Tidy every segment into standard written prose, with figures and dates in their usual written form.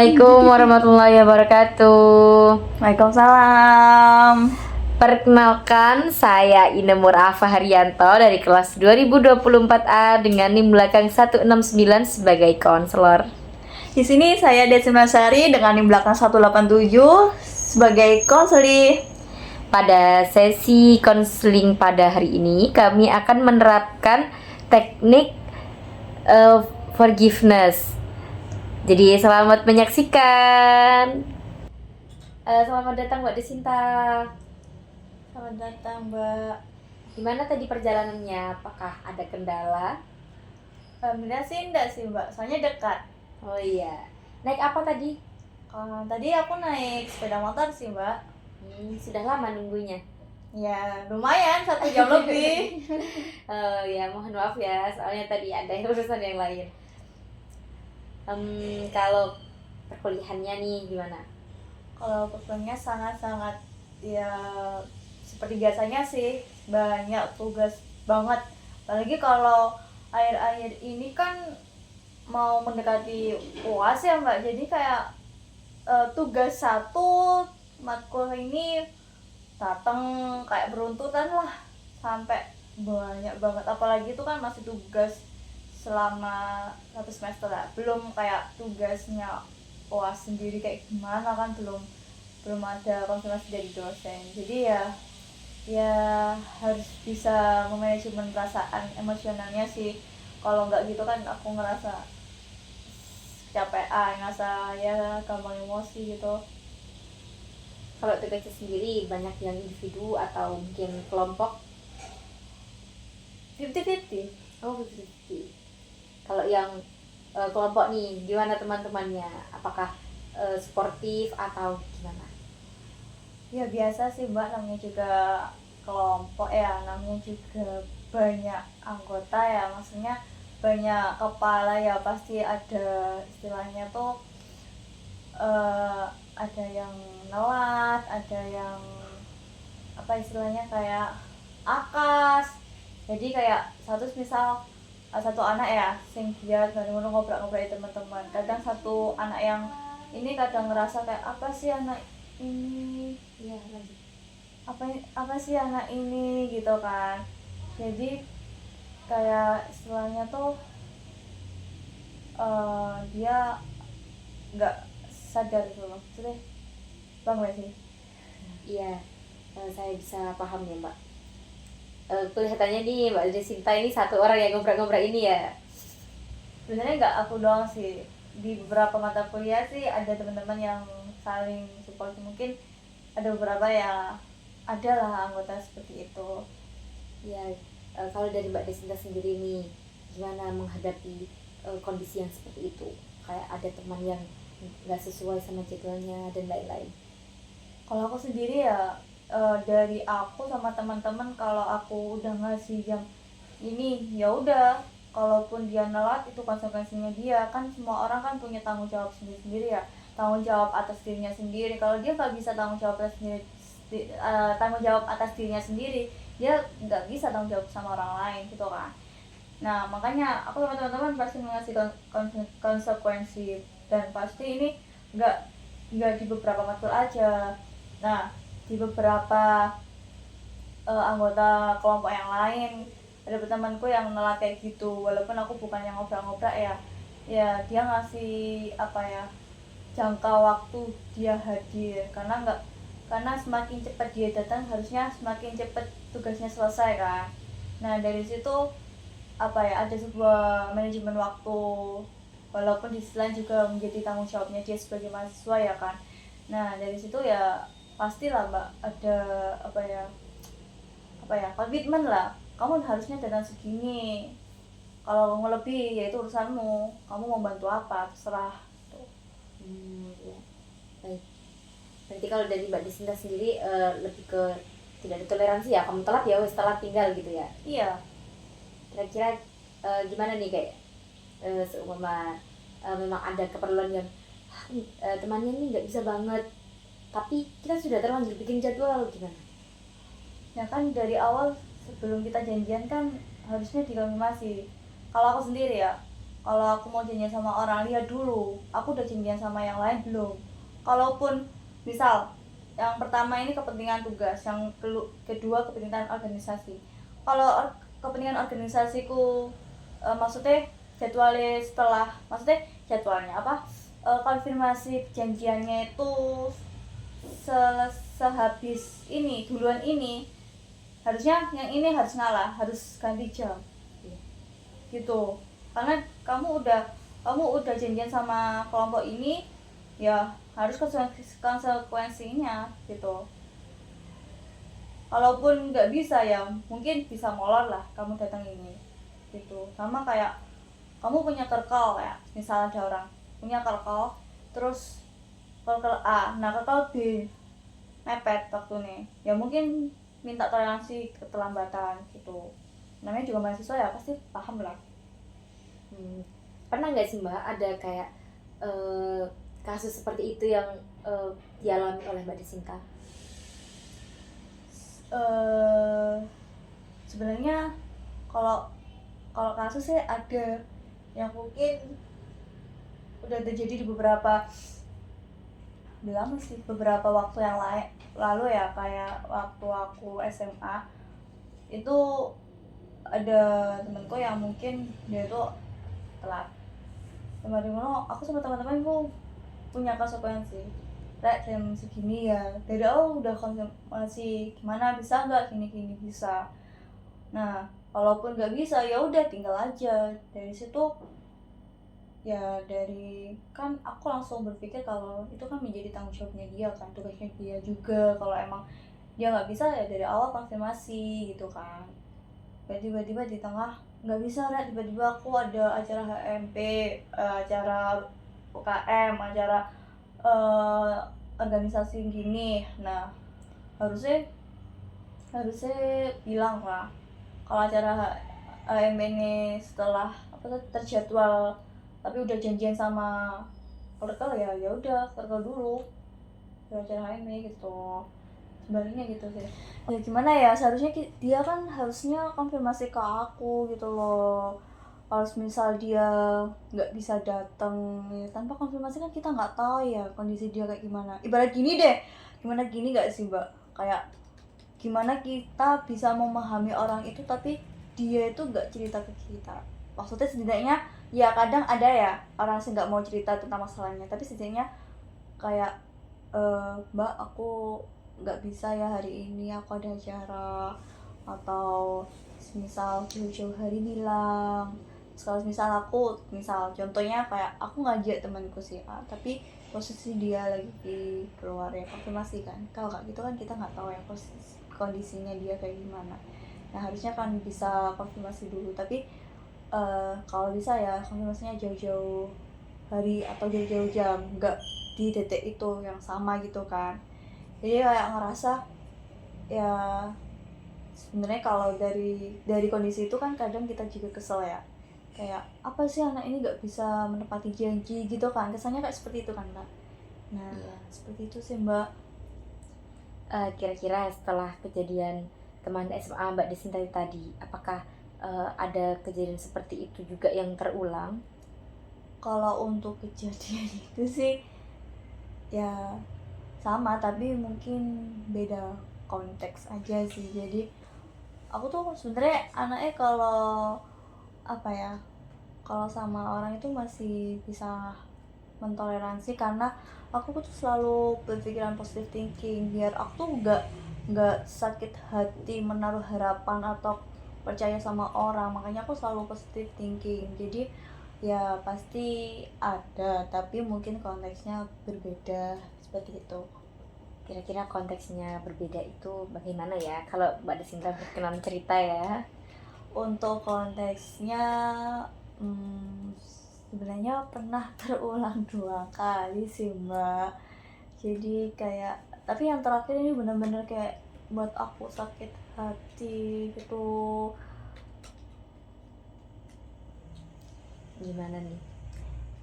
Assalamualaikum warahmatullahi wabarakatuh. Waalaikumsalam. Perkenalkan, saya Inemur Afa Haryanto dari kelas 2024A dengan NIM belakang 169 sebagai konselor. Di sini saya Desima Sari dengan NIM belakang 187 sebagai konseli. Pada sesi konseling pada hari ini, kami akan menerapkan teknik forgiveness. Jadi selamat menyaksikan. Selamat datang Mbak Desinta. Selamat datang, Mbak. Gimana tadi perjalanannya? Apakah ada kendala? Alhamdulillah sih enggak sih, Mbak. Soalnya dekat. Oh iya. Naik apa tadi? Tadi aku naik sepeda motor sih, Mbak. Sudah lama nunggunya. Ya, lumayan 1 jam lebih. Ya mohon maaf ya, soalnya tadi ada urusan yang lain. Kalau perkuliahannya nih gimana? Kalau perkuliahannya sangat-sangat ya seperti biasanya sih, banyak tugas banget. Apalagi kalau akhir-akhir ini kan mau mendekati UAS ya, Mbak. Jadi kayak tugas satu matkul ini datang kayak beruntutan lah, sampai banyak banget. Apalagi itu kan masih tugas selama 1 semester lah, belum kayak tugasnya UAS sendiri kayak gimana kan, belum ada konfirmasi dari dosen. Jadi ya harus bisa memanajemen perasaan emosionalnya sih. Kalau nggak gitu kan aku ngerasa capean, ngerasa ya gampang emosi gitu. Kalau tugasnya sendiri banyak yang individu atau mungkin kelompok? 50-50. Oh 50. Kalau yang kelompok nih, gimana teman-temannya? Apakah sportif atau gimana? Ya biasa sih, Mbak, namanya juga kelompok ya, namanya juga banyak anggota ya, maksudnya banyak kepala ya, pasti ada istilahnya tuh ada yang nelat, ada yang apa istilahnya kayak akas. Jadi kayak satu anak ya sing giat baru ngobrol-ngobrol teman-teman. Kadang satu anak yang ini kadang ngerasa kayak apa sih anak ini, Iya lanjut. apa sih anak ini gitu kan. Jadi kayak istilahnya tuh dia nggak sadar gitu loh. Maksudnya bang gak sih? Iya, saya bisa paham ya Mbak. Kelihatannya nih Mbak Desinta ini satu orang yang ngobrol-ngobrol ini ya. Sebenarnya nggak aku doang sih, di beberapa mata kuliah sih ada teman-teman yang saling support. Mungkin ada beberapa ya, adalah anggota seperti itu. Ya, kalau dari Mbak Desinta sendiri nih, gimana menghadapi kondisi yang seperti itu? Kayak ada teman yang nggak sesuai sama jadwalnya dan lain-lain. Kalau aku sendiri ya dari aku sama teman-teman, kalau aku udah ngasih jam ini ya udah, kalaupun dia nelat itu konsekuensinya dia. Kan semua orang kan punya tanggung jawab sendiri-sendiri ya, tanggung jawab atas dirinya sendiri. Kalau dia nggak bisa tanggung jawab atas dirinya sendiri, dia nggak bisa tanggung jawab sama orang lain gitu kan. Nah makanya aku sama teman-teman pasti mengasih konsekuensi, dan pasti ini nggak di beberapa matkul aja. Nah di beberapa anggota kelompok yang lain, ada temanku yang nelat kayak gitu. Walaupun aku bukan yang ngobrol-ngobrol ya dia ngasih apa ya, jangka waktu dia hadir, karena semakin cepat dia datang harusnya semakin cepat tugasnya selesai kan. Nah dari situ apa ya, ada sebuah manajemen waktu, walaupun di sisi lain juga menjadi tanggung jawabnya dia sebagai mahasiswa ya kan. Nah dari situ ya pastilah, Mbak, ada apa ya komitmen lah, kamu harusnya datang segini. Kalau kamu lebih ya itu urusanmu, kamu mau bantu apa terserah tuh. Ya. Baik. Berarti kalau dari Mbak Desinta sendiri lebih ke tidak ada toleransi ya, kamu telat ya wes telat tinggal gitu ya. Iya. Kira-kira gimana nih kayak seumpama memang ada keperluan yang temannya nih nggak bisa banget, tapi kita sudah terlanjur bikin jadwal, gimana? Ya kan dari awal sebelum kita janjian kan harusnya dikonfirmasi. Kalau aku sendiri ya, Kalau aku mau janjian sama orang, lihat dulu aku udah janjian sama yang lain belum. Kalaupun misal yang pertama ini kepentingan tugas, yang kedua kepentingan organisasi. Kalau kepentingan organisasiku, maksudnya jadwalnya apa, konfirmasi janjiannya itu sehabis ini, duluan ini, harusnya yang ini harus ngalah, harus ganti jam gitu. Karena kamu udah janjian sama kelompok ini, ya harus konsekuensinya gitu. Kalaupun nggak bisa ya mungkin bisa molor lah kamu datang ini gitu. Sama kayak kamu punya kerkel, ya misal ada orang punya kerkel, terus kerkel A, nah kerkel B mepet waktu nih, ya mungkin minta toleransi keterlambatan gitu. Namanya juga mahasiswa ya pasti paham lah. Pernah nggak sih Mbak ada kayak kasus seperti itu yang dialami oleh Mbak Desinta? Sebenarnya kalau kasus sih ada yang mungkin udah terjadi di beberapa waktu yang lalu ya. Kayak waktu aku SMA itu ada temanku yang mungkin dia tuh telat. Kemarin aku sama teman-temanku punya konsekuensi. Rek jam segini ya, dari awal udah konfirmasi gimana, bisa nggak gini bisa. Nah walaupun nggak bisa ya udah tinggal aja. Dari situ ya kan aku langsung berpikir kalau itu kan menjadi tanggung jawabnya dia kan, tugasnya dia juga. Kalau emang dia nggak bisa ya dari awal konfirmasi gitu kan. Tiba-tiba di tengah nggak bisa, Rek, tiba-tiba aku ada acara HMP, acara UKM, acara organisasi gini. Nah harusnya bilang lah kalau acara HMP ini setelah terjadwal tapi udah janjian sama kerkel ya udah kerkel dulu acara HMP gitu. Sebaliknya gitu sih. Ya gimana ya, seharusnya dia kan harusnya konfirmasi ke aku gitu loh. Kalau misal dia nggak bisa datang ya, tanpa konfirmasi kan kita nggak tahu ya kondisi dia kayak gimana. Ibarat gini deh, gimana gini nggak sih Mbak, kayak gimana kita bisa memahami orang itu tapi dia itu nggak cerita ke kita. Maksudnya setidaknya ya kadang ada ya orang sih nggak mau cerita tentang masalahnya, tapi setidaknya kayak Mbak aku nggak bisa ya hari ini, aku ada acara. Atau misal jauh-jauh hari bilang. Kalau misal contohnya kayak aku ngajak temanku si A tapi posisi dia lagi keluar, ya konfirmasi kan. Kalau kayak gitu kan kita nggak tahu ya posisi kondisinya dia kayak gimana. Nah harusnya kan bisa konfirmasi dulu, tapi kalau bisa ya konfirmasinya jauh-jauh hari atau jauh-jauh jam, nggak di detik itu yang sama gitu kan. Jadi kayak ngerasa ya sebenarnya kalau dari kondisi itu kan kadang kita juga kesel ya, kayak apa sih anak ini nggak bisa menepati janji gitu kan, kesannya kayak seperti itu kan Mbak. Nah Iya. seperti itu sih Mbak. Kira-kira setelah kejadian teman SMA Mbak Desinta tadi, apakah ada kejadian seperti itu juga yang terulang? Kalau untuk kejadian itu sih ya sama, tapi mungkin beda konteks aja sih. Jadi aku tuh sebenarnya anaknya kalau kalau sama orang itu masih bisa mentoleransi, karena aku tuh selalu berpikiran positive thinking biar aku tuh nggak sakit hati menaruh harapan atau percaya sama orang. Makanya aku selalu positive thinking. Jadi ya pasti ada, tapi mungkin konteksnya berbeda seperti itu. Kira-kira konteksnya berbeda itu bagaimana ya? Kalau Mbak Desinta berkenan cerita ya. Untuk konteksnya sebenarnya pernah terulang 2 kali sih Mbak. Jadi kayak, tapi yang terakhir ini benar-benar kayak buat aku sakit hati gitu. Gimana nih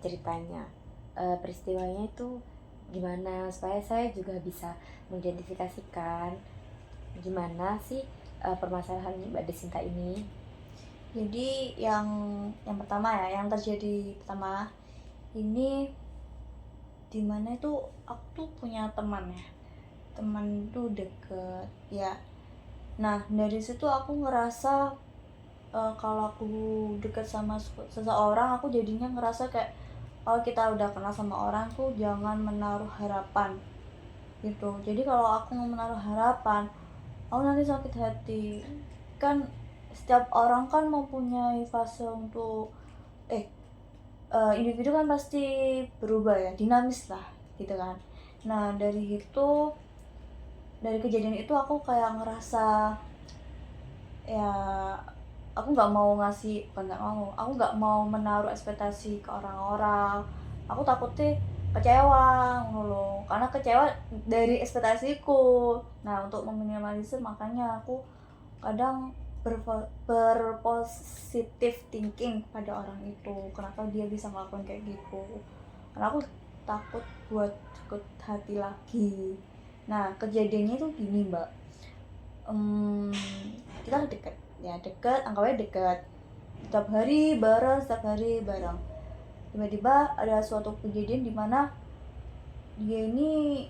ceritanya? Peristiwanya itu gimana supaya saya juga bisa mengidentifikasikan gimana sih permasalahan Mbak Desinta ini? Jadi yang pertama ya, yang terjadi pertama ini, dimana itu aku tuh punya teman ya, teman tuh deket ya. Nah dari situ aku ngerasa kalau aku deket sama seseorang, aku jadinya ngerasa kayak kalau kita udah kenal sama orang tuh jangan menaruh harapan gitu. Jadi kalau aku menaruh harapan, aku nanti sakit hati. Kan setiap orang kan mempunyai fase untuk individu kan pasti berubah ya, dinamis lah gitu kan. Nah dari kejadian itu aku kayak ngerasa ya, aku nggak mau ngasih, bukan nggak mau, aku nggak mau menaruh ekspektasi ke orang-orang. Aku takutnya kecewa mulu, karena kecewa dari ekspektasiku. Nah untuk meminimalisir, makanya aku kadang berpositif thinking pada orang itu, kenapa dia bisa ngelakuin kayak gitu, karena aku takut buat sakit hati lagi. Nah kejadiannya tuh gini mbak, kita deket ya, deket, anggapnya deket, setiap hari bareng. Tiba-tiba ada suatu kejadian di mana dia ini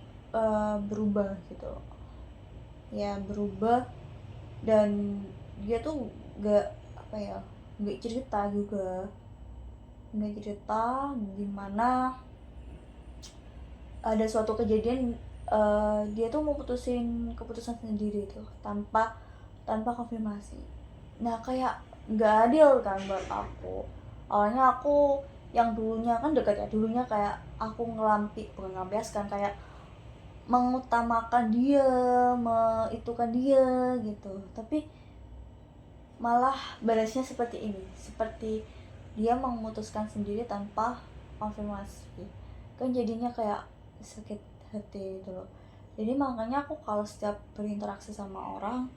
berubah gitu ya, berubah. Dan dia tuh gak apa ya, gak cerita juga, gak cerita gimana ada suatu kejadian dia tuh mau putusin keputusan sendiri tuh tanpa konfirmasi. Nah kayak nggak adil kan buat aku. Awalnya aku yang dulunya kan dekat ya, dulunya kayak aku bukan ngelampiaskan, kayak mengutamakan dia, itukan dia gitu. Tapi malah balasnya seperti ini, seperti dia memutuskan sendiri tanpa konfirmasi. Kan jadinya kayak sakit hati gitu loh. Jadi makanya aku kalau setiap berinteraksi sama orang,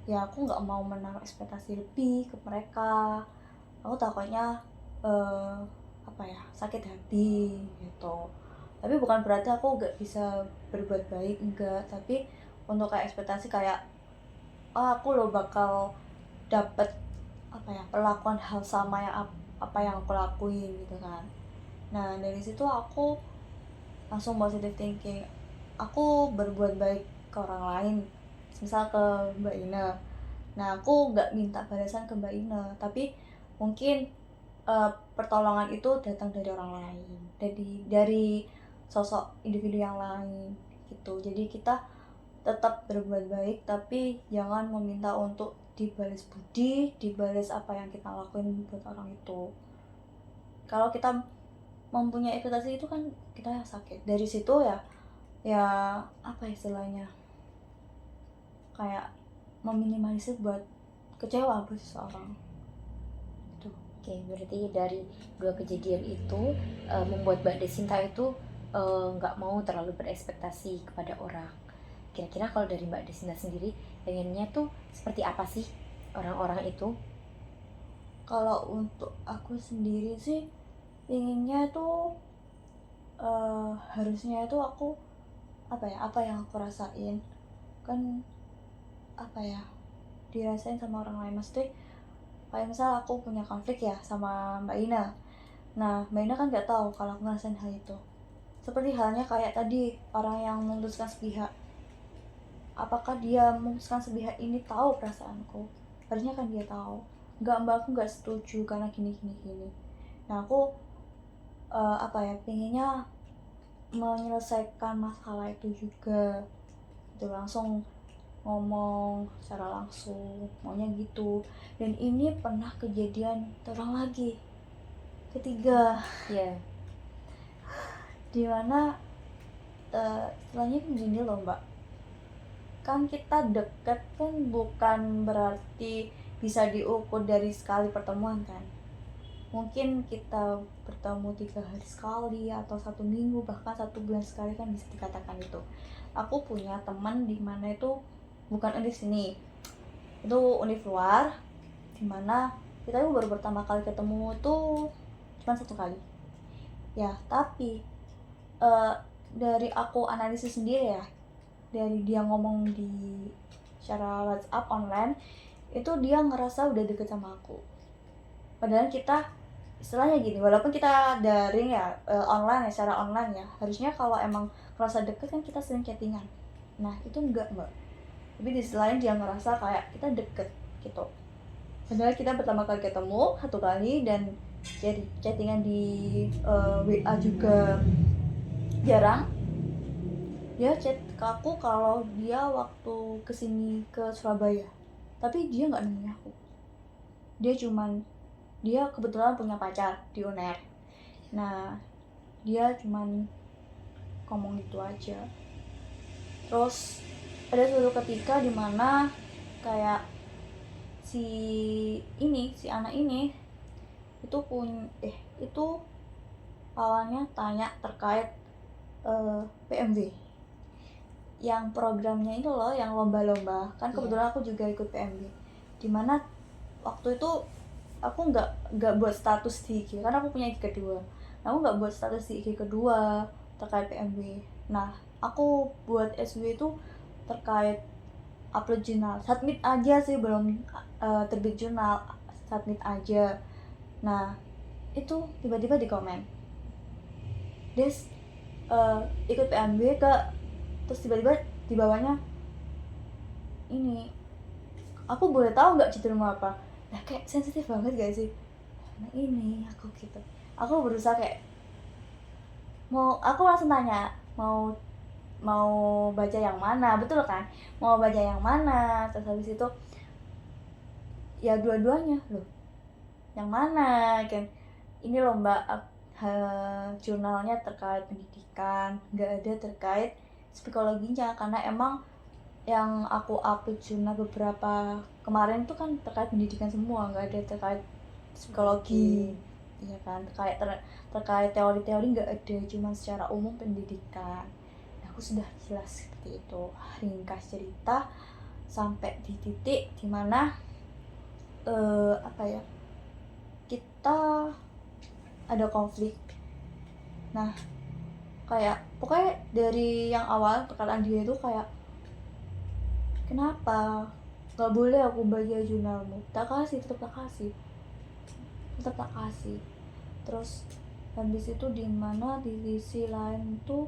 ya aku nggak mau menaruh ekspektasi lebih ke mereka. Aku takutnya apa ya, sakit hati gitu. Tapi bukan berarti aku nggak bisa berbuat baik, enggak. Tapi untuk kayak ekspektasi kayak, oh aku lo bakal dapet apa ya, perlakuan hal sama yang apa yang aku lakuin gitu kan. Nah dari situ aku langsung positive thinking, aku berbuat baik ke orang lain, misal ke Mbak Ina. Nah aku nggak minta balasan ke Mbak Ina, tapi mungkin pertolongan itu datang dari orang lain, dari sosok individu yang lain gitu. Jadi kita tetap berbuat baik, tapi jangan meminta untuk dibalas budi, dibalas apa yang kita lakuin buat orang itu. Kalau kita mempunyai ekspektasi itu kan kita sakit. Dari situ ya apa istilahnya, kayak meminimalisir buat kecewa buat seseorang. Oke, berarti dari dua kejadian itu membuat Mbak Desinta itu nggak mau terlalu berekspektasi kepada orang. Kira-kira kalau dari Mbak Desinta sendiri, pengennya tuh seperti apa sih orang-orang itu? Kalau untuk aku sendiri sih inginnya tuh harusnya itu aku apa yang aku rasain kan apa ya, dirasain sama orang lain. Maksudnya kayak misal aku punya konflik ya sama Mbak Ina. Nah Mbak Ina kan nggak tahu kalau aku ngerasain hal itu. Seperti halnya kayak tadi orang yang memutuskan sepihak, apakah dia memutuskan sepihak ini tahu perasaanku? Harusnya kan dia tahu. Nggak mbak, aku nggak setuju karena gini. Nah aku apa ya, pengennya menyelesaikan masalah itu juga itu, langsung ngomong secara langsung maunya gitu. Dan ini pernah kejadian terulang lagi, ketiga Ya, dimana istilahnya begini loh mbak, kan kita deket kan bukan berarti bisa diukur dari sekali pertemuan kan. Mungkin kita bertemu 3 hari sekali, atau 1 minggu, bahkan 1 bulan sekali kan bisa dikatakan itu. Aku punya teman di mana itu bukan di sini, itu univ luar, dimana kita itu baru pertama kali ketemu tuh cuma 1 kali ya. Tapi dari aku analisis sendiri ya, dari dia ngomong di secara WhatsApp online itu dia ngerasa udah deket sama aku. Padahal kita istilahnya gini, walaupun kita daring ya, online ya, secara online ya, harusnya kalau emang merasa deket kan kita sering chattingan. Nah itu enggak mbak, tapi di sisi lain dia ngerasa kayak kita deket gitu. Padahal kita pertama kali ketemu 1 kali, dan jadi chattingan di WA juga jarang. Dia chat ke aku kalau dia waktu kesini ke Surabaya, tapi dia nggak nemuin aku. Dia kebetulan punya pacar di UNER. Nah dia cuman ngomong gitu aja. Terus ada suatu ketika dimana kayak si anak ini itu awalnya tanya terkait PMW, yang programnya itu loh, yang lomba-lomba kan. Kebetulan aku juga ikut PMW, dimana waktu itu aku nggak buat status di IG karena aku punya IG kedua. Aku nggak buat status di IG kedua terkait PMW. Nah aku buat SW itu terkait upload jurnal, submit aja sih, belum terbit jurnal, submit aja. Nah itu tiba-tiba di komen Des ikut PMW ke, terus tiba-tiba di bawahnya ini, aku boleh tahu nggak cita-cita apa. Nah kayak sensitif banget gak sih? Nah ini aku gitu, aku berusaha kayak aku langsung tanya mau baca yang mana, betul kan, mau baca yang mana. Terus habis itu ya dua-duanya loh, yang mana kan, ini lomba jurnalnya terkait pendidikan, nggak ada terkait psikologinya, karena emang yang aku upload jurnal beberapa kemarin tuh kan terkait pendidikan semua, nggak ada terkait psikologi. Iya kan, terkait teori-teori nggak ada, cuma secara umum pendidikan. Nah, aku sudah jelas seperti itu, ringkas cerita sampai di titik dimana kita ada konflik. Nah kayak pokoknya dari yang awal perkataan dia itu kayak, kenapa nggak boleh aku baca jurnalmu? Tetap tak kasih. Terus habis itu dimana di sisi lain tuh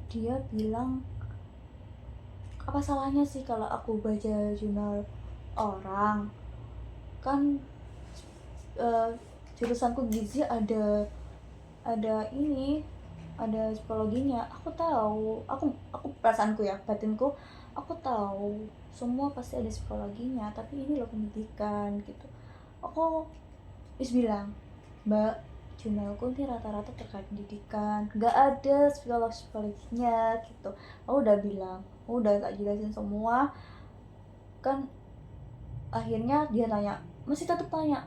dia bilang, apa salahnya sih kalau aku baca jurnal orang, kan jurusanku gizi ada psikologinya. Aku tahu, aku perasaanku ya, batinku, aku tahu semua pasti ada psikologinya, tapi ini loh pendidikan gitu. Aku bilang, mbak, jurnalku ini rata-rata terkait pendidikan, nggak ada psikologinya gitu. Aku udah bilang, aku udah tak jelasin semua kan. Akhirnya dia masih tetap tanya,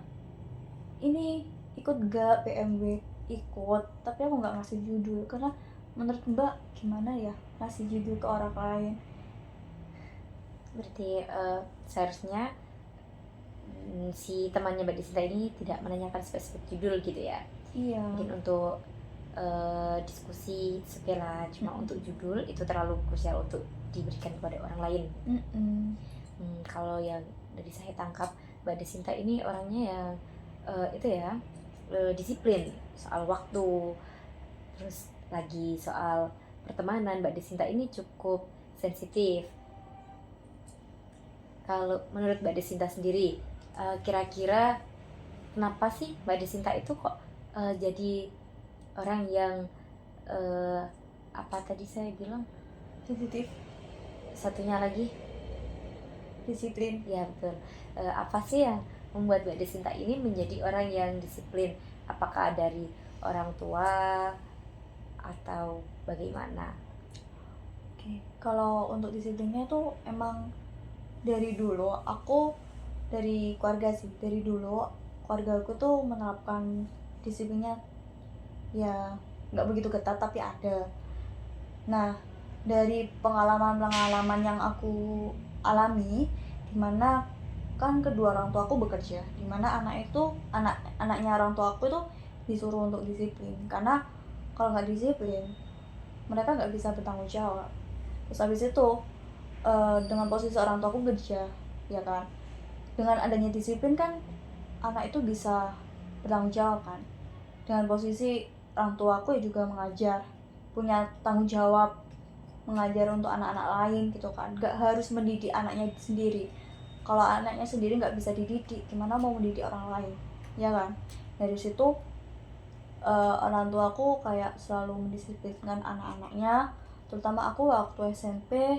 ini ikut gak PMW? Ikut, tapi aku nggak ngasih judul karena menurut mbak gimana ya ngasih judul ke orang lain. Berarti seharusnya si temannya Mbak Desinta ini tidak menanyakan spesifik judul gitu ya? Iya. Mungkin untuk diskusi sepele, cuma untuk judul itu terlalu krusial untuk diberikan kepada orang lain. Kalau yang dari saya tangkap, Mbak Desinta ini orangnya yang disiplin soal waktu, terus lagi soal pertemanan. Mbak Desinta ini cukup sensitif. Kalau menurut Mbak Desinta sendiri, kira-kira kenapa sih Mbak Desinta itu kok jadi orang yang apa tadi saya bilang, sensitif, satunya lagi disiplin? Ya betul. Apa sih yang membuat Mbak Desinta ini menjadi orang yang disiplin? Apakah dari orang tua atau bagaimana? Oke, kalau untuk disiplinnya tuh emang dari dulu aku, dari keluarga sih, dari dulu keluarga aku tuh menerapkan disiplinnya ya nggak begitu ketat tapi ada. Nah dari pengalaman yang aku alami, dimana kan kedua orang tua aku bekerja, dimana anaknya orang tua aku itu disuruh untuk disiplin, karena kalau nggak disiplin mereka nggak bisa bertanggung jawab. Terus habis itu dengan posisi orang tua aku kerja, ya kan, dengan adanya disiplin kan anak itu bisa bertanggung jawab kan. Dengan posisi orang tua aku ya juga mengajar, punya tanggung jawab mengajar untuk anak-anak lain gitu kan. Gak harus mendidik anaknya sendiri. Kalau anaknya sendiri nggak bisa dididik, gimana mau mendidik orang lain, ya kan? Dari situ orang tua aku kayak selalu mendisiplinkan anak-anaknya. Terutama aku waktu SMP,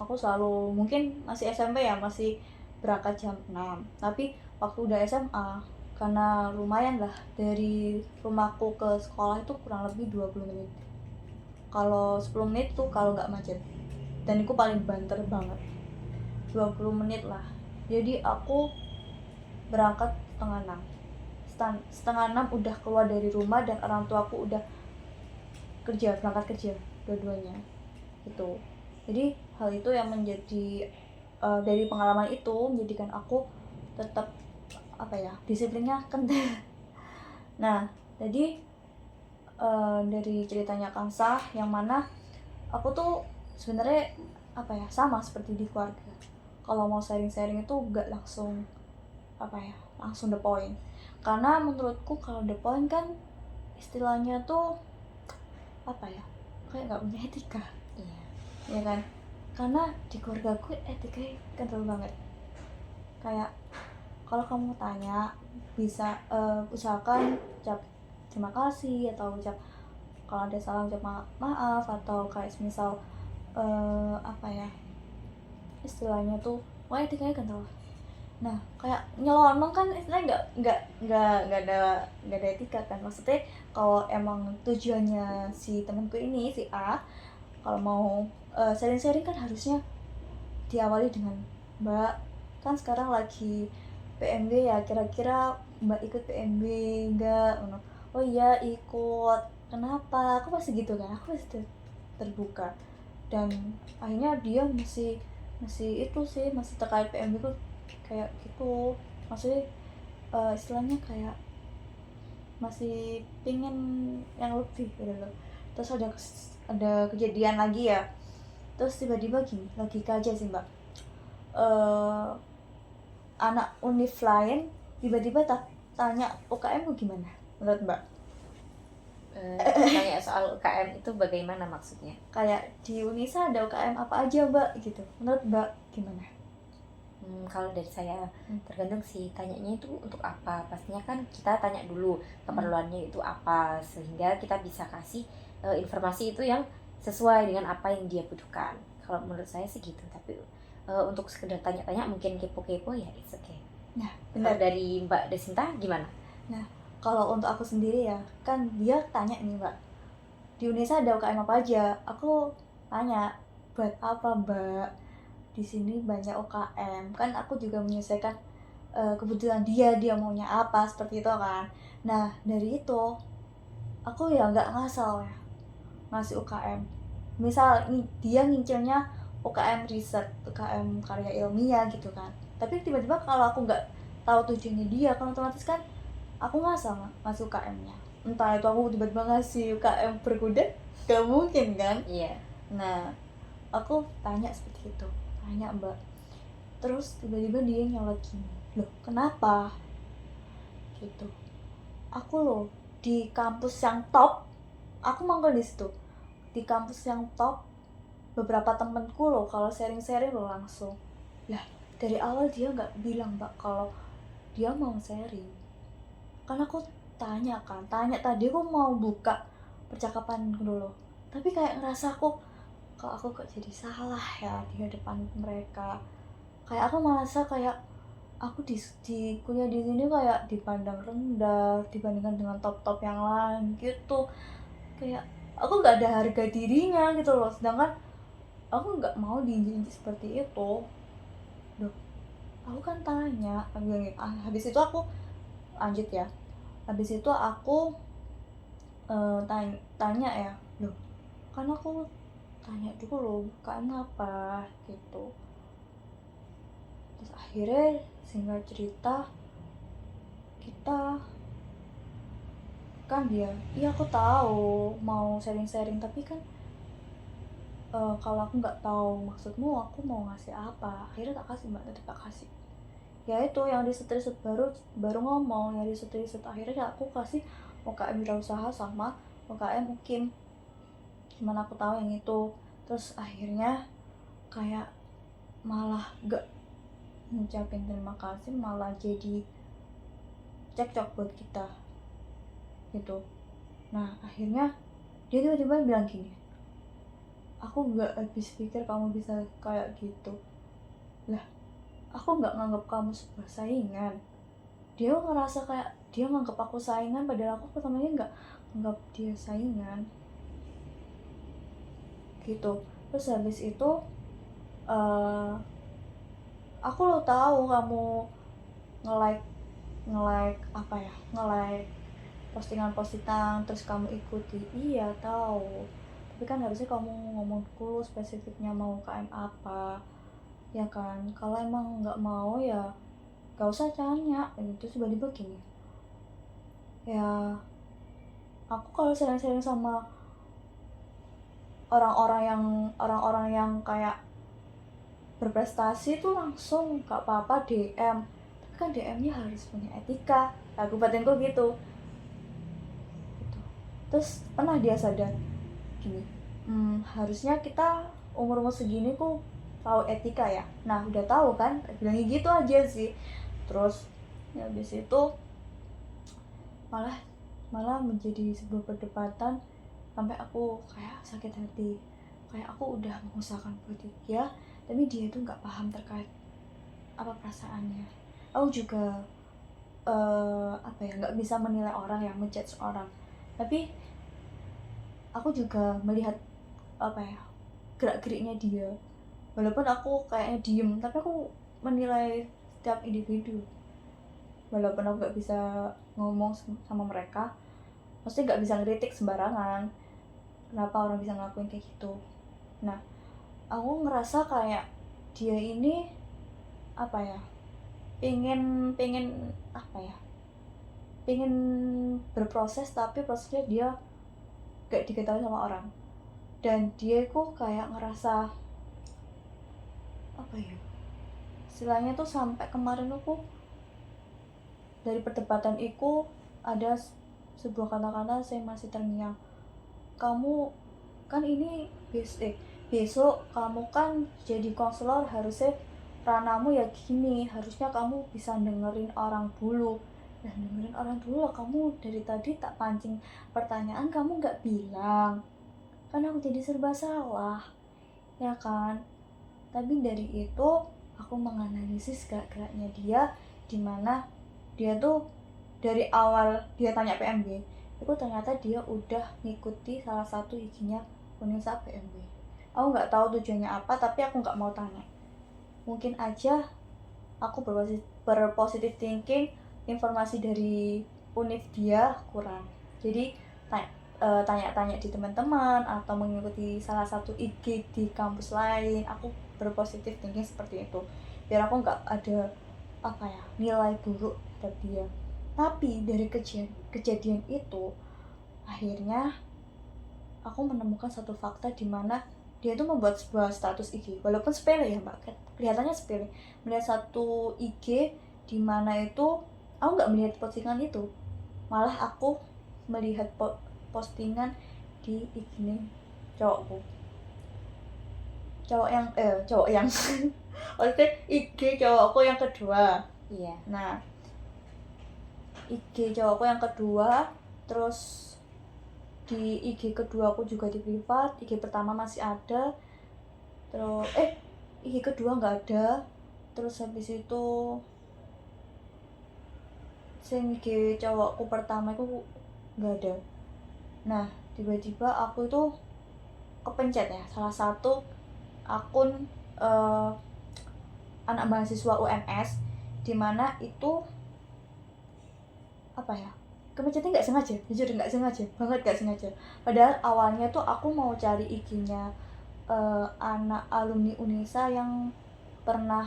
aku selalu, mungkin masih SMP ya, masih berangkat jam 6. Tapi waktu udah SMA, karena lumayan lah, dari rumahku ke sekolah itu kurang lebih 20 menit. Kalau 10 menit tuh kalau nggak macet. Dan itu paling banter banget. 20 menit lah. Jadi aku berangkat setengah 6. Setengah 6 udah keluar dari rumah dan orang tua aku udah berangkat kerja dua-duanya gitu. Jadi hal itu yang menjadi dari pengalaman itu menjadikan aku tetap disiplinnya kental. Nah, jadi dari ceritanya Kansa yang mana aku tuh sebenarnya sama seperti di keluarga. Kalau mau sharing-sharing itu gak langsung langsung the point. Karena menurutku kalau the point kan istilahnya tuh kayak nggak punya etika. Iya. Ya kan? Karena di keluarga aku etikanya kental banget. Kayak kalau kamu tanya bisa usahakan ucap terima kasih, atau ucap kalau ada salah ucap maaf, atau kayak misal istilahnya tuh etikanya kental. Nah, kayak nyelonong kan istilahnya nggak ada etika kan. Maksudnya kalau emang tujuannya si temanku ini si A kalau mau sharing-sharing kan harusnya diawali dengan Mbak, kan sekarang lagi PMB ya, kira-kira Mbak ikut PMB enggak? Oh iya ikut. Kenapa? Aku pasti gitu kan, aku pasti terbuka. Dan akhirnya dia masih itu sih, masih terkait PMB tuh kayak gitu, maksudnya istilahnya kayak masih pingin yang lebih gitu loh. Terus ada kejadian lagi ya, terus tiba-tiba gini, logika aja sih Mbak, anak univ lain tiba-tiba tanya UKM gimana menurut Mbak? Tanya soal UKM itu bagaimana maksudnya? Kayak di Unisa ada UKM apa aja Mbak gitu, menurut Mbak gimana? Kalau dari saya tergantung sih tanyanya itu untuk apa. Pastinya kan kita tanya dulu keperluannya itu apa, sehingga kita bisa kasih informasi itu yang sesuai dengan apa yang dia butuhkan. Kalau menurut saya sih gitu. Tapi untuk sekedar tanya-tanya mungkin kepo-kepo ya it's okay. Nah, benar. Dari Mbak Desinta gimana? Nah, kalau untuk aku sendiri ya, kan dia tanya nih Mbak, di Unesa ada UKM apa aja? Aku tanya, buat apa Mbak? Di sini banyak UKM, kan aku juga menyesuaikan kebutuhan dia maunya apa, seperti itu kan. Nah, dari itu aku ya nggak ngasal ya ngasih UKM. Misal dia ngincernya UKM riset, UKM karya ilmiah gitu kan, tapi tiba-tiba kalau aku nggak tahu tujuannya dia, kan otomatis kan aku ngasal ngasih UKM-nya. Entah itu aku tiba-tiba ngasih UKM berkuda, gak mungkin kan. Iya. Nah, aku tanya seperti itu, tanya Mbak, terus tiba-tiba dia nyolot gini, loh kenapa gitu. Aku loh di kampus yang top, aku mangkal di situ, di kampus yang top, beberapa temenku loh kalau sharing-sharing loh langsung. Lah dari awal dia nggak bilang Mbak kalau dia mau sharing. Karena aku tanya tadi aku mau buka percakapan dulu, tapi kayak ngerasa kok aku kok jadi salah ya di hadapan mereka. Kayak aku merasa kayak aku di kuliah di sini kayak dipandang rendah dibandingkan dengan top yang lain gitu. Kayak aku nggak ada harga dirinya gitu loh, sedangkan aku nggak mau diinjak seperti itu. Duh, aku kan tanya, habis itu aku lanjut ya. Habis itu aku tanya ya, loh kan aku tanya dulu KM apa gitu. Terus akhirnya singkat cerita kita kan dia, iya aku tahu mau sharing-sharing, tapi kan kalau aku nggak tahu maksudmu aku mau ngasih apa. Akhirnya tak kasih Mbak, tetap tak kasih ya itu yang riset baru baru ngomong, yang riset akhirnya aku kasih UKM Wirausaha sama UKM Ukim, gimana aku tahu yang itu. Terus akhirnya kayak malah gak ngucapin terima kasih, malah jadi cekcok buat kita gitu. Nah akhirnya dia tiba-tiba bilang gini, aku gak habis pikir kamu bisa kayak gitu. Lah aku gak nganggap kamu sebuah saingan. Dia ngerasa kayak dia nganggap aku saingan, padahal aku pertamanya gak nganggap dia saingan gitu. Terus habis itu aku lo tahu kamu nge-like postingan terus kamu ikuti. Iya tahu, tapi kan harusnya kamu ngomong dulu spesifiknya mau UKM apa, ya kan? Kalau emang nggak mau ya gak usah tanya gitu. Tiba-tiba gini, ya aku kalau sering-sering sama orang-orang yang kayak berprestasi tuh langsung gak apa-apa DM, tapi kan DM-nya harus punya etika. Aku batinku gitu. Terus pernah dia sadar gini, harusnya kita umur segini kok tahu etika ya. Nah udah tahu kan, bilangnya gitu aja sih. Terus ya habis itu malah menjadi sebuah perdebatan sampai aku kayak sakit hati, kayak aku udah mengusahakan buat dia tapi dia itu nggak paham terkait apa perasaannya. Aku juga nggak bisa menilai orang yang menjudge orang, tapi aku juga melihat gerak-geriknya dia. Walaupun aku kayaknya diem, tapi aku menilai setiap individu. Walaupun aku nggak bisa ngomong sama mereka, maksudnya nggak bisa ngeritik sembarangan kenapa orang bisa ngelakuin kayak gitu. Nah aku ngerasa kayak dia ini pengen berproses, tapi prosesnya dia gak diketahui sama orang. Dan dia kok kayak ngerasa istilahnya tuh sampai kemarin aku dari perdebatan itu ada sebuah kata-kata saya masih terngiang, kamu kan ini besok kamu kan jadi konselor, harusnya ranamu ya gini, harusnya kamu bisa dengerin orang dulu. Nah dengerin orang dulu lah, kamu dari tadi tak pancing pertanyaan kamu gak bilang, kan aku jadi serba salah ya kan. Tapi dari itu aku menganalisis gerak-geraknya dia, dimana dia tuh dari awal dia tanya PMB itu ternyata dia udah ngikuti salah satu IG-nya Unesa PMB. Aku nggak tahu tujuannya apa, tapi aku nggak mau tanya. Mungkin aja aku berpositif thinking, informasi dari univ dia kurang, jadi tanya-tanya di teman-teman atau mengikuti salah satu IG di kampus lain. Aku berpositif thinking seperti itu biar aku nggak ada nilai buruk terhadap dia. Tapi dari kejadian itu akhirnya aku menemukan satu fakta di mana dia tuh membuat sebuah status IG, walaupun sepele ya mbak, kelihatannya sepele, melihat satu IG di mana itu aku nggak melihat postingan itu, malah aku melihat postingan di IG cowok yang maksudnya IG cowokku yang kedua. Iya. Nah IG cowokku yang kedua, terus di IG kedua aku juga di privat, IG pertama masih ada, terus IG kedua nggak ada, terus habis itu IG cowokku pertama itu nggak ada. Nah tiba-tiba aku itu kepencet ya salah satu akun anak mahasiswa UNS, dimana itu kepencetnya nggak sengaja, jujur nggak sengaja banget, nggak sengaja. Padahal awalnya tuh aku mau cari IG-nya anak alumni Unesa yang pernah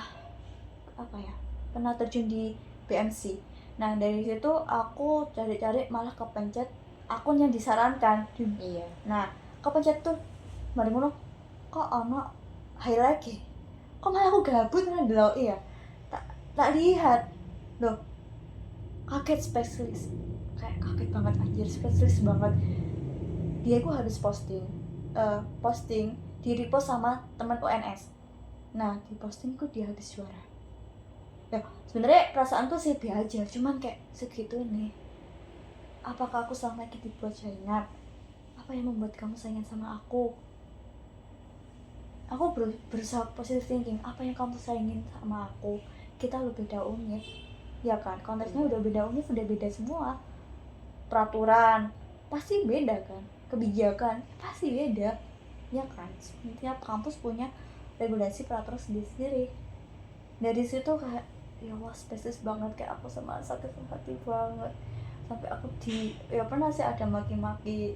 terjun di BMC. Nah dari situ aku cari-cari malah kepencet akun yang disarankan. Iya. Nah kepencet tuh mari ngono kok ono highlight kok malah aku gabut ndelok ya. tak lihat loh, kaget spesialis, kayak kaget banget anjir, spesialis banget. Dia itu habis posting di repost sama teman UNS. Nah di postingku dia habis juara. Ya sebenarnya perasaanku sih biasa aja, cuman kayak segitu nih. Apakah aku selama ini dibuat saingan? Apa yang membuat kamu saingan sama aku? Aku berusaha positive thinking. Apa yang kamu saingin sama aku? Kita udah beda unit, ya kan? Konteksnya udah beda unit, udah beda semua. Peraturan pasti beda kan? Kebijakan pasti beda, ya kan? Setiap kampus punya regulasi peraturan sendiri-sendiri. Dari situ kayak ya Allah, spesies banget, kayak aku sama sakit hati banget. Sampai aku ya pernah sih ada dimaki-maki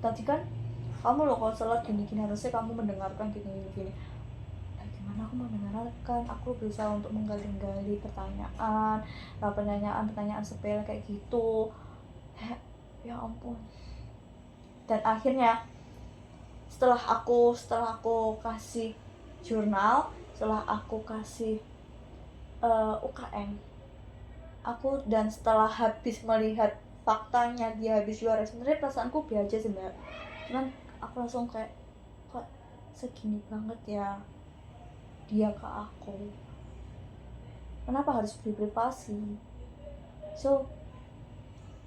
tadi kan kamu loh kalau salah gini harusnya kamu mendengarkan gini. Nah, gimana aku mendengarkan? Aku berusaha untuk menggali pertanyaan sepele kayak gitu. Ya ampun. Dan akhirnya setelah aku kasih jurnal, setelah aku kasih UKM, dan setelah habis melihat faktanya dia habis juara, sebenarnya perasaanku biasa aja sih mbak, cuman aku langsung kayak kok segini banget ya dia ke aku, kenapa harus beri privasi? So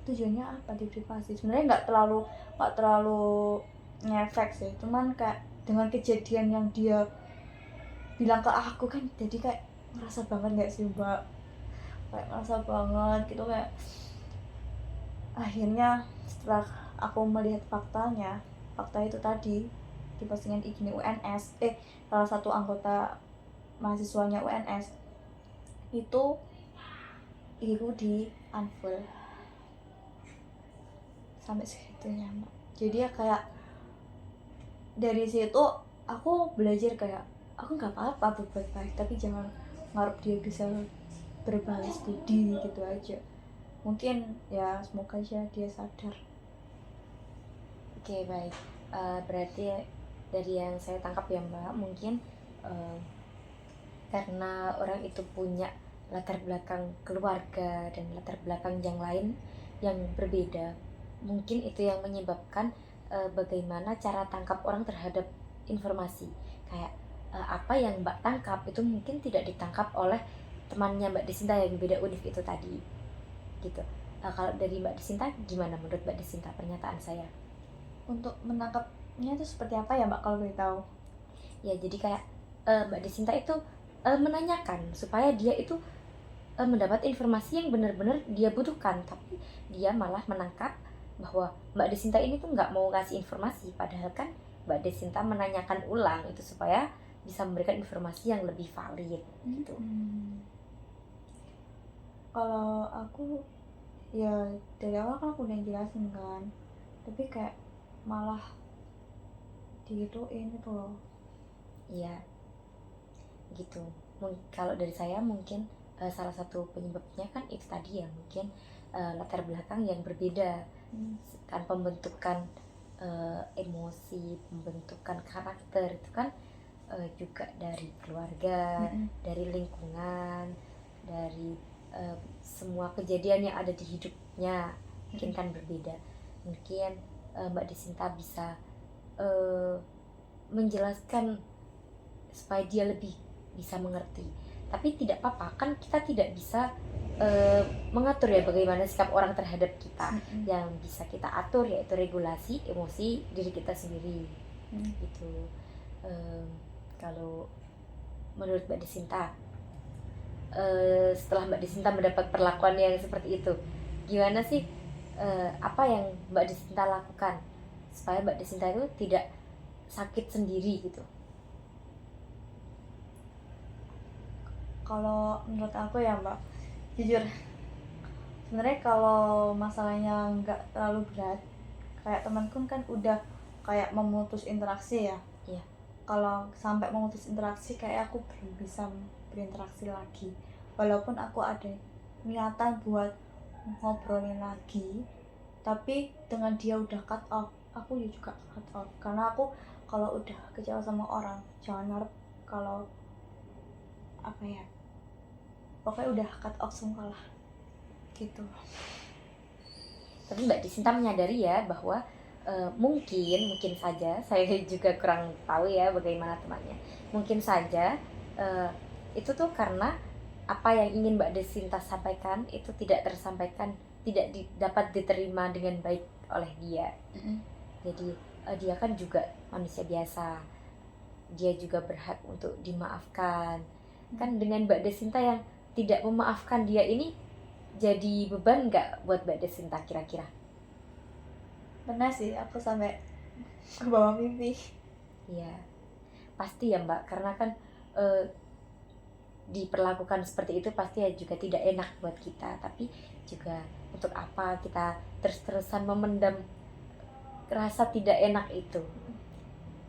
tujuannya apa di privasi? Sebenarnya nggak terlalu ngefek sih, cuman kayak dengan kejadian yang dia bilang ke aku kan jadi kayak ngerasa banget nggak sih mbak, kayak ngerasa banget gitu. Kayak akhirnya setelah aku melihat fakta itu tadi di postingan IG UNS, salah satu anggota mahasiswanya UNS itu di unfollow sampai segitunya mbak. Jadi ya kayak dari situ aku belajar kayak aku nggak apa-apa berbuat baik, tapi jangan ngarep dia bisa berbalas budi gitu aja. Mungkin ya semoga aja dia sadar. Oke, baik. Berarti dari yang saya tangkap ya Mbak, mungkin karena orang itu punya latar belakang keluarga dan latar belakang yang lain yang berbeda, mungkin itu yang menyebabkan bagaimana cara tangkap orang terhadap informasi. Kayak apa yang Mbak tangkap itu mungkin tidak ditangkap oleh temannya Mbak Desinta yang beda univ itu tadi gitu. Kalau dari Mbak Desinta gimana menurut Mbak Desinta pernyataan saya? Untuk menangkapnya itu seperti apa ya mbak kalau boleh tahu? Ya jadi kayak Mbak Desinta itu menanyakan supaya dia itu mendapat informasi yang benar-benar dia butuhkan, tapi dia malah menangkap bahwa Mbak Desinta ini tuh nggak mau kasih informasi, padahal kan Mbak Desinta menanyakan ulang itu supaya bisa memberikan informasi yang lebih valid gitu. Kalau aku ya dari awal kan aku udah jelasin kan, tapi kayak malah digituin itu loh. Iya gitu. Kalau dari saya mungkin salah satu penyebabnya kan itu tadi ya, mungkin latar belakang yang berbeda kan, pembentukan emosi, pembentukan karakter itu kan juga dari keluarga, dari lingkungan, dari semua kejadian yang ada di hidupnya mungkin kan berbeda. Mungkin Mbak Desinta bisa menjelaskan supaya dia lebih bisa mengerti, tapi tidak apa-apa kan, kita tidak bisa mengatur ya bagaimana sikap orang terhadap kita. Yang bisa kita atur yaitu regulasi emosi diri kita sendiri gitu. Kalau menurut Mbak Desinta, setelah Mbak Desinta mendapat perlakuan yang seperti itu, gimana sih apa yang Mbak Desinta lakukan supaya Mbak Desinta itu tidak sakit sendiri gitu? Kalau menurut aku ya mbak, jujur sebenarnya kalau masalahnya nggak terlalu berat, kayak temanku kan udah kayak memutus interaksi ya. Iya. Kalau sampai memutus interaksi kayak aku belum bisa berinteraksi lagi, walaupun aku ada niatan buat ngobrolin lagi, tapi dengan dia udah cut off, aku juga cut off. Karena aku kalau udah kecewa sama orang, jangan ngarep kalau apa ya, pokoknya udah cut off semua lah gitu. Tapi Mbak Desinta menyadari ya bahwa mungkin saja saya juga kurang tahu ya bagaimana temannya. Mungkin saja itu tuh karena apa yang ingin Mbak Desinta sampaikan itu tidak tersampaikan, tidak dapat diterima dengan baik oleh dia. Jadi dia kan juga manusia biasa, dia juga berhak untuk dimaafkan. Kan dengan Mbak Desinta yang tidak memaafkan dia ini jadi beban nggak buat Mbak Desinta kira-kira? Benar sih, aku sampai ke bawah mimpi. Iya, pasti ya Mbak, karena kan diperlakukan seperti itu pasti ya juga tidak enak buat kita. Tapi juga untuk apa kita terus-terusan memendam rasa tidak enak itu?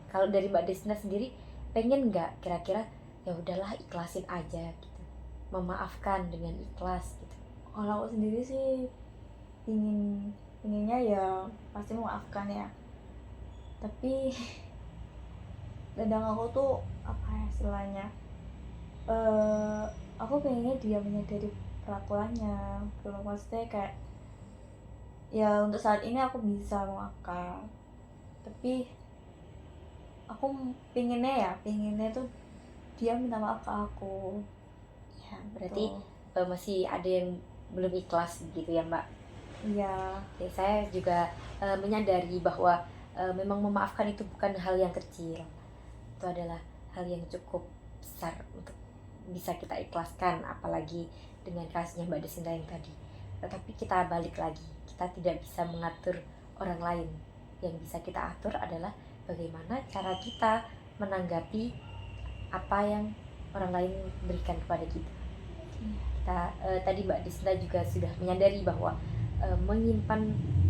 Kalau dari Mbak Desna sendiri, pengen nggak kira-kira ya udahlah ikhlasin aja gitu, memaafkan dengan ikhlas gitu? Kalau aku sendiri sih inginnya ya pasti memaafkan ya, tapi kadang aku tuh apa ya istilahnya, aku pengennya dia menyadari perlakuannya belum, maksudnya kayak ya untuk saat ini aku bisa memaafkan, tapi aku pinginnya tuh dia minta maaf ke aku Ya berarti tuh. masih ada yang belum ikhlas gitu ya Mbak? Iya. Oke, saya juga menyadari bahwa memang memaafkan itu bukan hal yang kecil, itu adalah hal yang cukup besar untuk bisa kita ikhlaskan, apalagi dengan kasusnya Mbak Desinta yang tadi. Tetapi kita balik lagi, kita tidak bisa mengatur orang lain. Yang bisa kita atur adalah bagaimana cara kita menanggapi apa yang orang lain berikan kepada kita. Tadi Mbak Desinta juga sudah menyadari bahwa menyimpan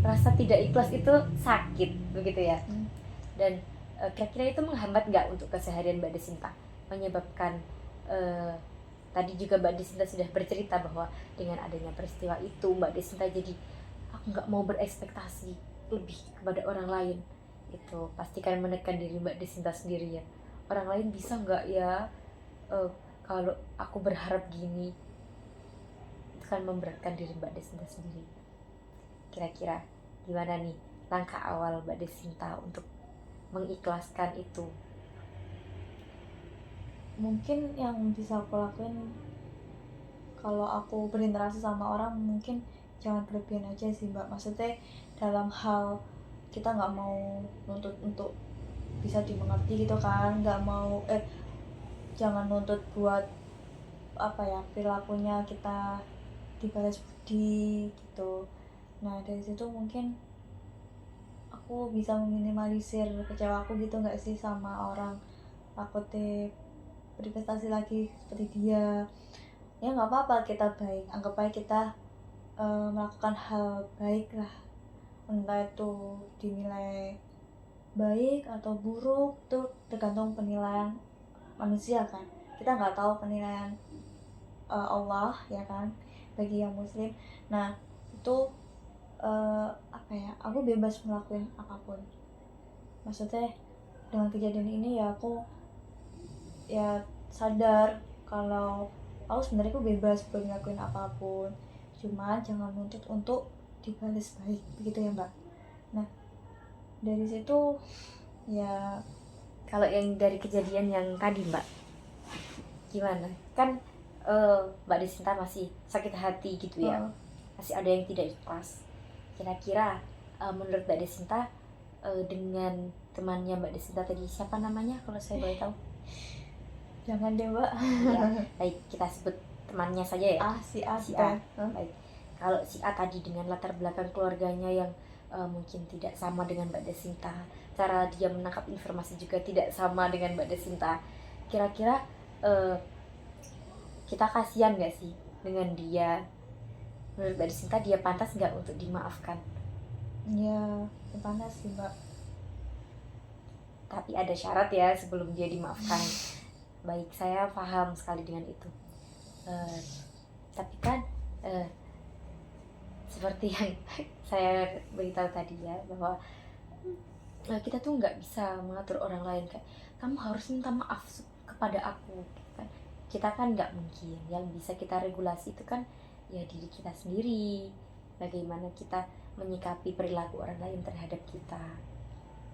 rasa tidak ikhlas itu sakit, begitu ya. Dan kira-kira itu menghambat nggak untuk keseharian Mbak Desinta, menyebabkan tadi juga Mbak Desinta sudah bercerita bahwa dengan adanya peristiwa itu Mbak Desinta jadi aku nggak mau berekspektasi lebih kepada orang lain. Itu pastikan menekan diri Mbak Desinta sendiri ya, orang lain bisa nggak ya kalau aku berharap gini, itu kan memberatkan diri Mbak Desinta sendiri. Kira-kira gimana nih langkah awal Mbak Desinta untuk mengikhlaskan itu? Mungkin yang bisa aku lakuin kalau aku berinteraksi sama orang, mungkin jangan berlebihan aja sih Mbak, maksudnya dalam hal kita nggak mau nuntut untuk bisa dimengerti gitu kan, nggak mau jangan nuntut buat apa ya perilakunya kita dibalas budi gitu. Nah dari situ mungkin aku bisa meminimalisir kecewa aku gitu nggak sih sama orang, takutnya berprestasi lagi seperti dia. Ya nggak apa-apa kita baik, anggap aja kita melakukan hal baik lah, entah itu dinilai baik atau buruk itu tergantung penilaian manusia kan, kita nggak tahu penilaian Allah ya kan bagi yang muslim. Nah itu apa ya, aku bebas ngelakuin apapun, maksudnya dengan kejadian ini ya aku ya sadar kalau aku sebenarnya aku bebas buat ngelakuin apapun, cuma jangan nuntut untuk dibalas baik begitu ya Mbak. Nah dari situ ya. Kalau yang dari kejadian yang tadi Mbak, gimana? Kan Mbak Desinta masih sakit hati gitu ya, masih ada yang tidak ikhlas. Kira-kira menurut Mbak Desinta dengan temannya Mbak Desinta tadi, siapa namanya kalau saya boleh tahu? Jangan deh Mbak. Ya, baik kita sebut temannya saja ya. Si A. Baik. Kalau si A tadi dengan latar belakang keluarganya yang mungkin tidak sama dengan Mbak Desinta, cara dia menangkap informasi juga tidak sama dengan Mbak Desinta. Kira-kira kita kasihan nggak sih dengan dia? Menurut Mbak Desinta dia pantas nggak untuk dimaafkan? Ya panas sih Mbak. Tapi ada syarat ya sebelum dia dimaafkan. Baik, saya paham sekali dengan itu. Tapi kan seperti yang saya beritahu tadi ya, bahwa kita tuh nggak bisa mengatur orang lain kayak kamu harus minta maaf kepada aku gitu kan. kita kan nggak mungkin. Yang bisa kita regulasi itu kan ya diri kita sendiri, bagaimana kita menyikapi perilaku orang lain terhadap kita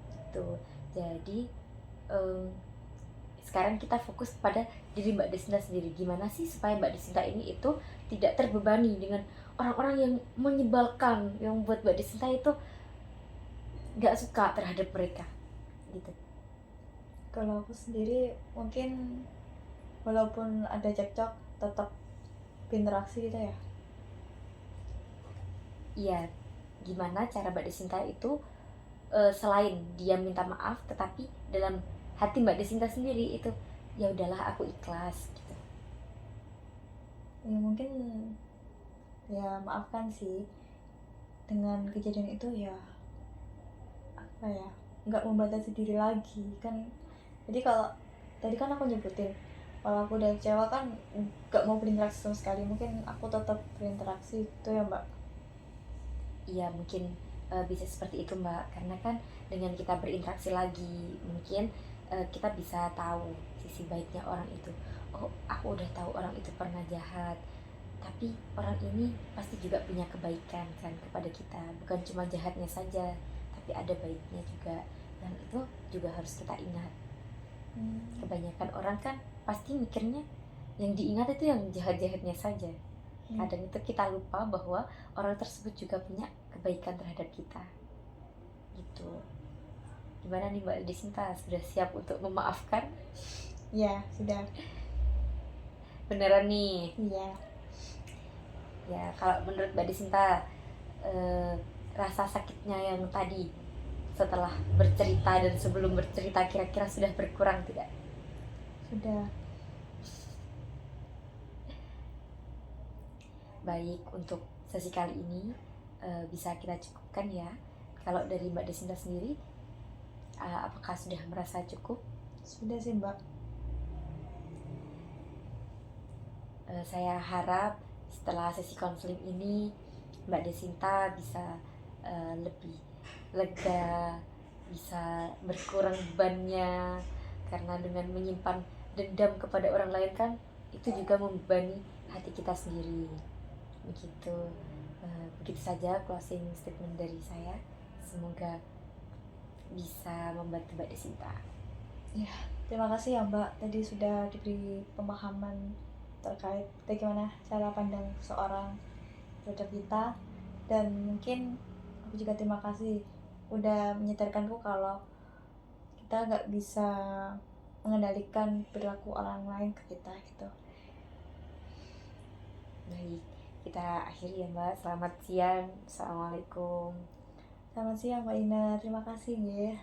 gitu. Jadi sekarang kita fokus pada diri Mbak Desinta sendiri. Gimana sih supaya Mbak Desinta ini itu tidak terbebani dengan orang-orang yang menyebalkan, yang buat Mbak Desinta itu nggak suka terhadap mereka gitu. Kalau aku sendiri mungkin walaupun ada cekcok tetap berinteraksi gitu ya. Iya, gimana cara Mbak Desinta itu selain dia minta maaf, tetapi dalam hati Mbak Desinta sendiri itu ya udahlah aku ikhlas gitu. Ya mungkin ya maafkan sih dengan kejadian itu ya, apa ya, nggak membatasi diri lagi kan. Jadi kalau tadi kan aku nyebutin kalau aku udah kecewa kan nggak mau berinteraksi sama sekali, mungkin aku tetap berinteraksi itu ya Mbak. Iya mungkin bisa seperti itu Mbak, karena kan dengan kita berinteraksi lagi mungkin kita bisa tahu sisi baiknya orang itu. Oh, aku udah tahu orang itu pernah jahat, tapi orang ini pasti juga punya kebaikan kan kepada kita, bukan cuma jahatnya saja, tapi ada baiknya juga, dan itu juga harus kita ingat. Kebanyakan orang kan pasti mikirnya yang diingat itu yang jahat-jahatnya saja. Kadang itu kita lupa bahwa orang tersebut juga punya kebaikan terhadap kita gitu. Gimana nih Mbak Desinta, sudah siap untuk memaafkan? Ya sudah. Beneran nih? Iya. Ya kalau menurut Mbak Desinta, rasa sakitnya yang tadi setelah bercerita dan sebelum bercerita kira-kira sudah berkurang tidak? Sudah. Baik, untuk sesi kali ini bisa kita cukupkan ya. Kalau dari Mbak Desinta sendiri, apakah sudah merasa cukup? Sudah sih Mbak. Saya harap setelah sesi konseling ini Mbak Desinta bisa lebih lega, bisa berkurang bebannya, karena dengan menyimpan dendam kepada orang lain kan itu juga membebani hati kita sendiri. Begitu. Begitu saja closing statement dari saya. Semoga bisa membantu Mbak Desinta. Ya, terima kasih ya Mbak, tadi sudah diberi pemahaman terkait bagaimana cara pandang seorang terhadap kita, dan mungkin aku juga terima kasih udah menyadarkanku kalau kita nggak bisa mengendalikan perilaku orang lain ke kita gitu. Baik, kita akhiri ya Mbak. Selamat siang. Assalamualaikum. Selamat siang Mbak Ina, terima kasih ya.